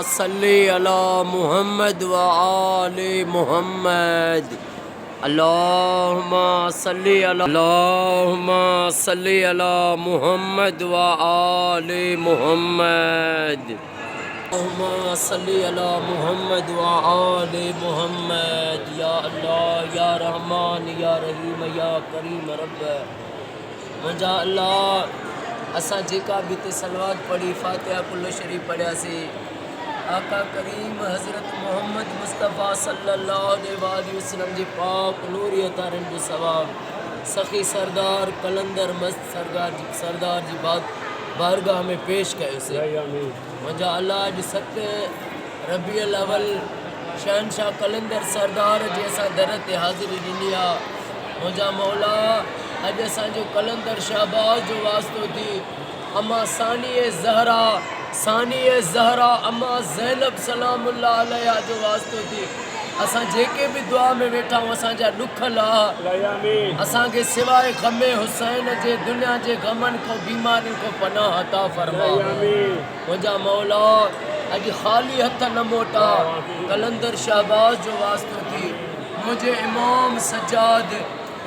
सल्ली अला मुहम्मद व आले मुहम्मद। अल्लाहुम्मा सल्ली अला मुहम्मद व आले मुहम्मद। अल्लाहुम्मा सल्ली अला मुहम्मद व आले मुहम्मद। या अल्लाह या रहमान या रहीम या करीम रब मुंहिंजा अल्लाह असां जेका बि हिते सलवात पढ़ी फातिहा कुल शरीफ़ पढ़ियासीं आका करीम हज़रत मोहम्मद मुस्तफ़ा सल्लल्लाहु अलैहि वसल्लम जे पाक नूरी अतारनि जो सवाब सखी सरदार कलंदर मस्त सरदार जी बारगाह में पेश कयोसीं। मुंहिंजा अल्लाह अॼु 7 रबीउल अवल शहनशाह कलंदर सरदार जी असां दर ते हाज़िरी ॾिनी आहे। मुंहिंजा मौला अॼु असांजो कलंदर शहबाज जो वास्तो थी अम्मा सानिए ज़हरा अम्मा ज़ैनब सलामुल्लाह अलैहा जो वास्तो थी। असां जेके बि दुआ में वेठा आहियूं असांजा ॾुख लाइ असांखे सवाइ ग़मे हुसैन जे दुनिया जे ग़मनि खां बीमारियुनि खां पनाह अता फरमा। मुंहिंजा मौला अॼु ख़ाली हथ न मोटा कलंदर शहबाज जो वास्तो थी मुंहिंजे इमाम सज्जाद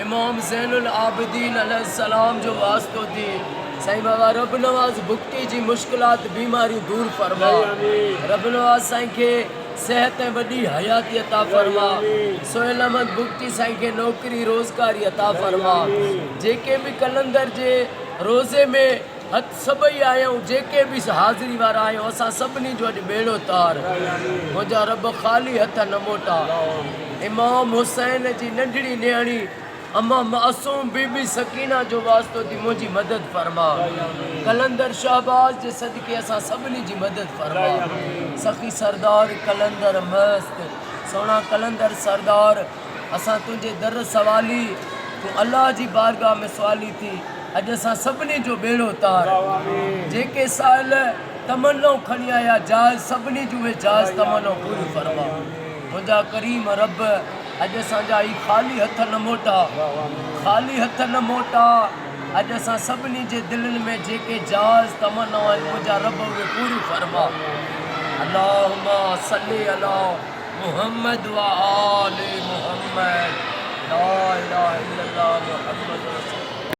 इमाम ज़ैनुल आबिदीन अलैहिस्सलाम जो वास्तो थी साईं बाबा रब नवाज़ भुक्ति जी मुश्किलात बीमारी दूर फरमा। रब नवाज़ साईं खे सेहत ऐं वॾी हयाती अता फरमा। सोहेल अहमद भुक्ति साईं खे नौकरी रोज़गारी अता फरमा। जेके बि कलंदर जे रोज़े में हथ सभई आहियूं जेके बि हाज़िरी वारा आहियूं असां सभिनी जो अॼु बेड़ो तार मुंहिंजा रब ख़ाली हथ न मोटा। इमाम हुसैन जी नंढड़ी न्याणी अम्मा मासूम बीबी सकीना जो वास्तो थी मुंहिंजी मदद फरमा। कलंदर शहबाज जे सदके असां सभिनी जी मदद फरमा। सखी सरदार कलंदर मस्त सोना कलंदर सरदार असां तुंहिंजे दर सवाली तूं अल्लाह जी बारगाह में सवाली थी अॼु असां सभिनी जो बेड़ो तार। जेके साल तमन्नाऊं खणी आया जायज़ सभिनी जूं उहे जायज़ तमन्नाऊं पूरी फरमा। मुंहिंजा करीम रब अॼु असांजा ही ख़ाली हथ न मोटा अॼु असां सभिनी जे दिलनि में जेके जायज़ तमन्नाऊं आहिनि मुंहिंजा रब उहे पूरी फरमा। अल्लाहुम्मा सल्ली अला मुहम्मद व आले मुहम्मद। ला इलाहा इल्लल्लाह मुहम्मद रसूलुल्लाह।